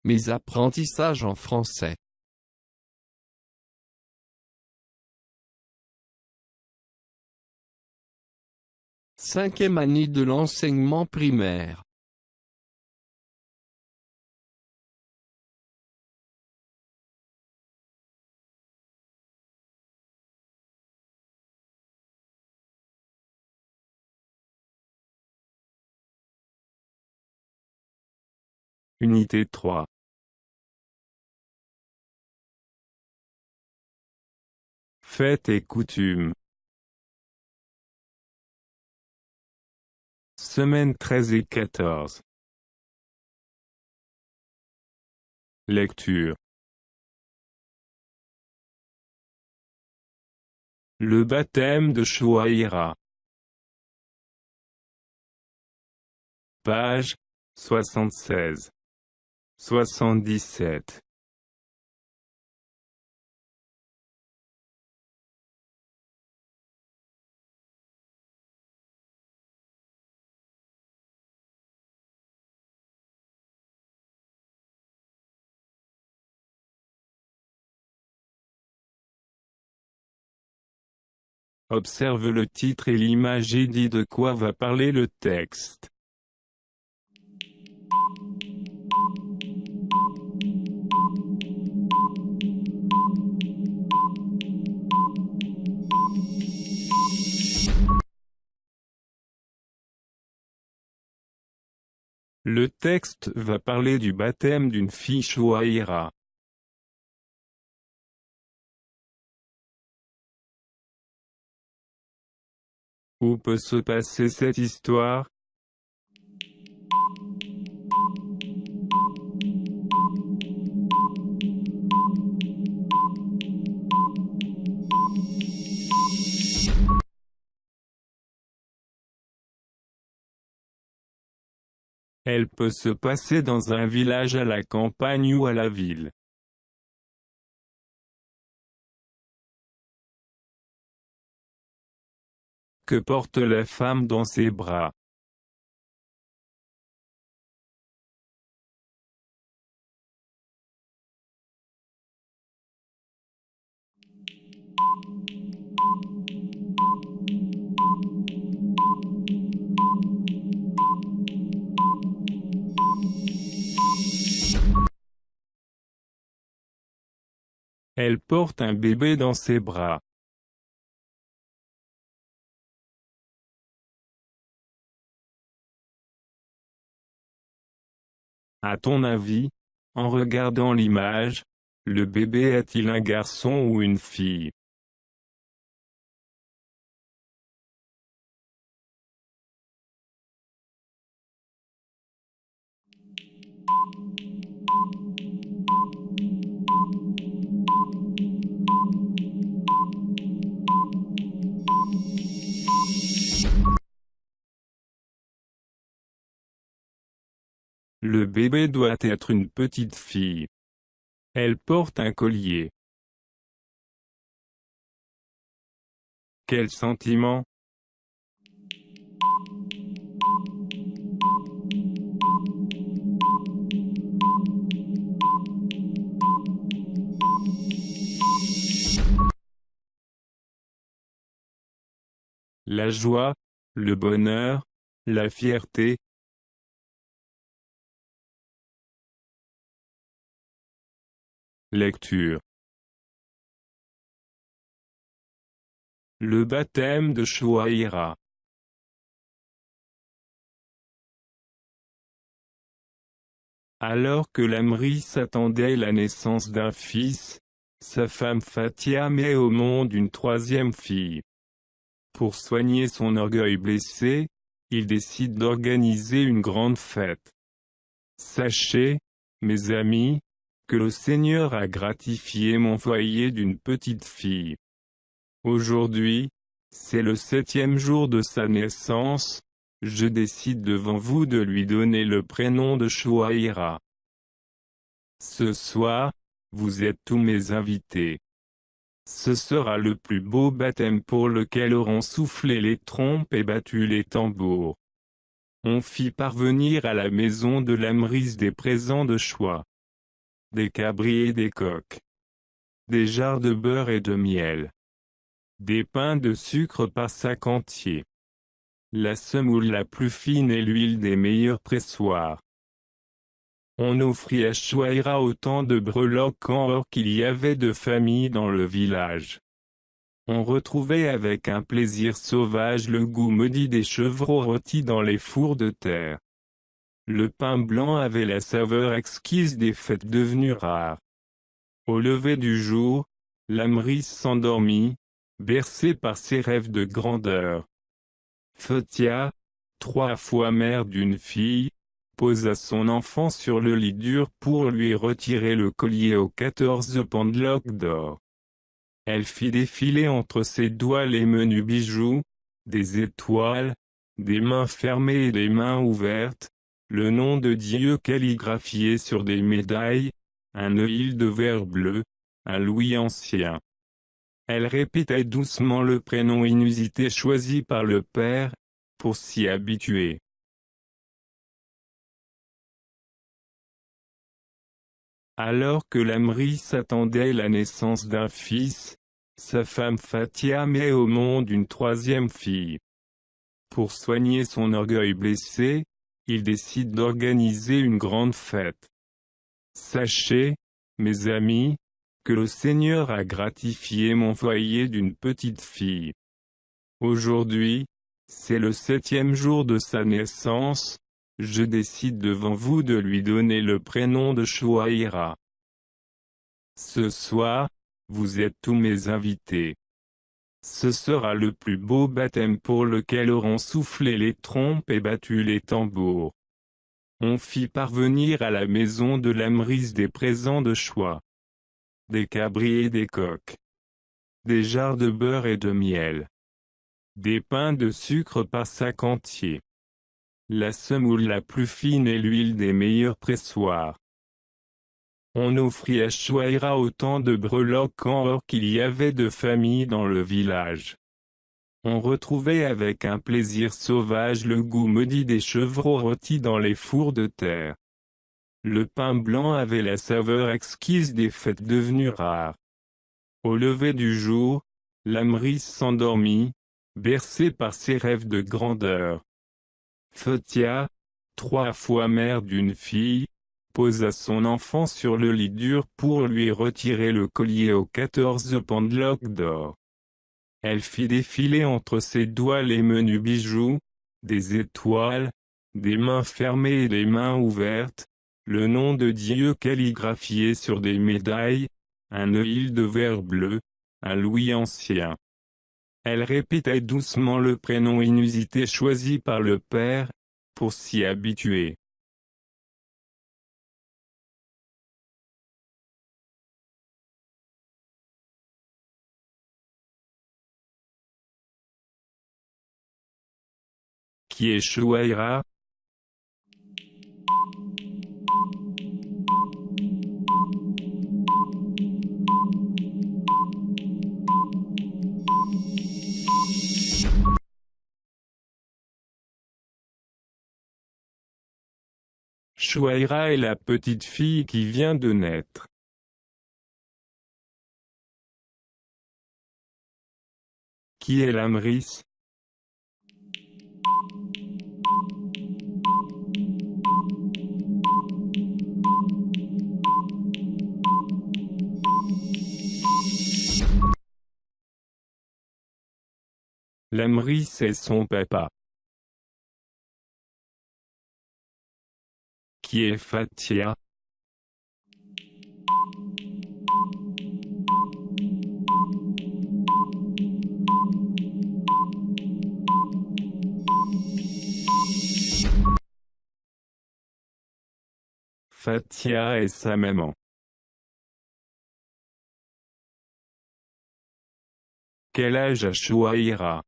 Mes apprentissages en français. Cinquième année de l'enseignement primaire. Unité 3. Fêtes et coutumes. Semaines 13 et 14. Lecture. Le baptême de Chouaïra. Page 76. 77. Observe le titre et l'image et dis de quoi va parler le texte. Le texte va parler du baptême d'une fille Chouaïra. Où peut se passer cette histoire? Elle peut se passer dans un village à la campagne ou à la ville. Que porte la femme dans ses bras? Elle porte un bébé dans ses bras. À ton avis, en regardant l'image, le bébé est-il un garçon ou une fille? Le bébé doit être une petite fille. Elle porte un collier. Quel sentiment? La joie, le bonheur, la fierté. Lecture. Le baptême de Chouaïra. Alors que Lamri s'attendait la naissance d'un fils, sa femme Fatia met au monde une troisième fille. Pour soigner son orgueil blessé, il décide d'organiser une grande fête. Sachez, mes amis, que le Seigneur a gratifié mon foyer d'une petite fille. Aujourd'hui, c'est le 7e jour de sa naissance, je décide devant vous de lui donner le prénom de Chouaïra. Ce soir, vous êtes tous mes invités. Ce sera le plus beau baptême pour lequel auront soufflé les trompes et battu les tambours. On fit parvenir à la maison de Lamris des présents de choix. des cabris et des coqs, des jarres de beurre et de miel, des pains de sucre par sac entier, la semoule la plus fine et l'huile des meilleurs pressoirs. On offrit à Chouaïra autant de breloques en or qu'il y avait de familles dans le village. On retrouvait avec un plaisir sauvage le goût maudit des chevreaux rôtis dans les fours de terre. Le pain blanc avait la saveur exquise des fêtes devenues rares. Au lever du jour, l'Amrice s'endormit, bercée par ses rêves de grandeur. Fetia, 3 fois mère d'une fille, posa son enfant sur le lit dur pour lui retirer le collier aux 14 pendeloques d'or. Elle fit défiler entre ses doigts les menus bijoux, des étoiles, des mains fermées et des mains ouvertes, le nom de Dieu calligraphié sur des médailles, un œil de verre bleu, un louis ancien. Elle répétait doucement le prénom inusité choisi par le père, pour s'y habituer. Alors que l'Amrice attendait la naissance d'un fils, sa femme Fatia met au monde une 3e fille. Pour soigner son orgueil blessé, il décide d'organiser une grande fête. Sachez, mes amis, que le Seigneur a gratifié mon foyer d'une petite fille. Aujourd'hui, c'est le 7e jour de sa naissance, je décide devant vous de lui donner le prénom de Chouaïra. Ce soir, vous êtes tous mes invités. Ce sera le plus beau baptême pour lequel auront soufflé les trompes et battu les tambours. On fit parvenir à la maison de l'Amrice des présents de choix. Des cabris et des coqs. Des jarres de beurre et de miel. Des pains de sucre par sac entier. La semoule la plus fine et l'huile des meilleurs pressoirs. On offrit à Chouaïra autant de breloques en or qu'il y avait de familles dans le village. On retrouvait avec un plaisir sauvage le goût maudit des chevreaux rôtis dans les fours de terre. Le pain blanc avait la saveur exquise des fêtes devenues rares. Au lever du jour, l'Amrice s'endormit, bercée par ses rêves de grandeur. Fetia, 3 fois mère d'une fille, posa son enfant sur le lit dur pour lui retirer le collier aux 14 pendeloques d'or. Elle fit défiler entre ses doigts les menus bijoux, des étoiles, des mains fermées et des mains ouvertes, le nom de Dieu calligraphié sur des médailles, un œil de verre bleu, un louis ancien. Elle répétait doucement le prénom inusité choisi par le père, pour s'y habituer. Qui est Chouaïra? Chouaïra est la petite fille qui vient de naître. Qui est l'Amrice? L'Amrice est son papa. Qui est Fatia? Fatia est sa maman. Quel âge a Chouaïra?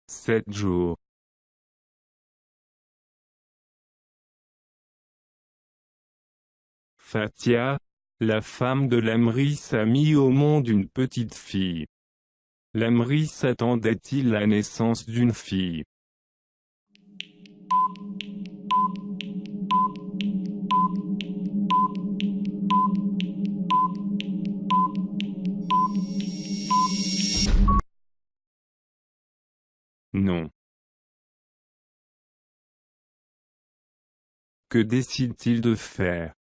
Sept jours. Fatia, La femme de Lamris a mis au monde une petite fille. Lamris attendait-il la naissance d'une fille? Non. Que décide-t-il de faire?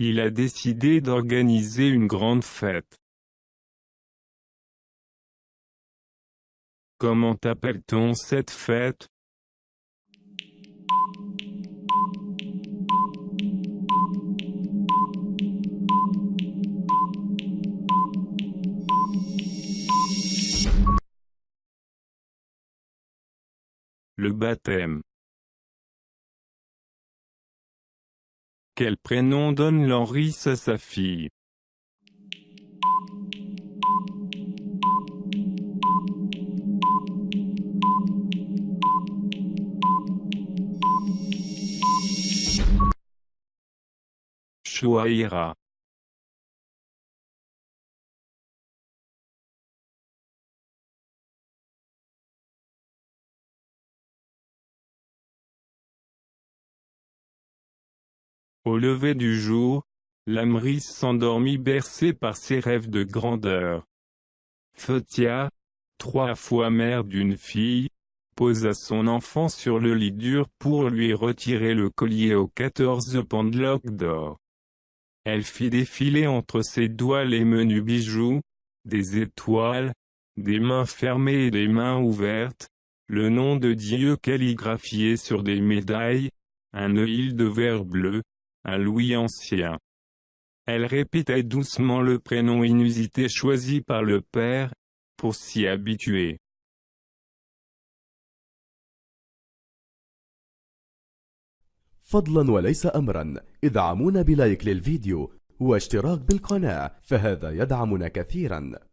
Il a décidé d'organiser une grande fête. Comment appelle-t-on cette fête? Le baptême. Quel prénom donne Lamris à sa fille? Chouaïra. Au lever du jour, Lamris s'endormit bercé par ses rêves de grandeur. Fatia, 3 fois mère d'une fille, posa son enfant sur le lit dur pour lui retirer le collier aux 14 pendeloques d'or. Elle fit défiler entre ses doigts les menus bijoux, des étoiles, des mains fermées et des mains ouvertes, le nom de Dieu calligraphié sur des médailles, un œil de verre bleu, un louis ancien. Elle répétait doucement le prénom inusité choisi par le père, pour s'y habituer. فضلا وليس أمرا ادعمونا بلايك للفيديو واشتراك بالقناة، فهذا يدعمنا كثيرا.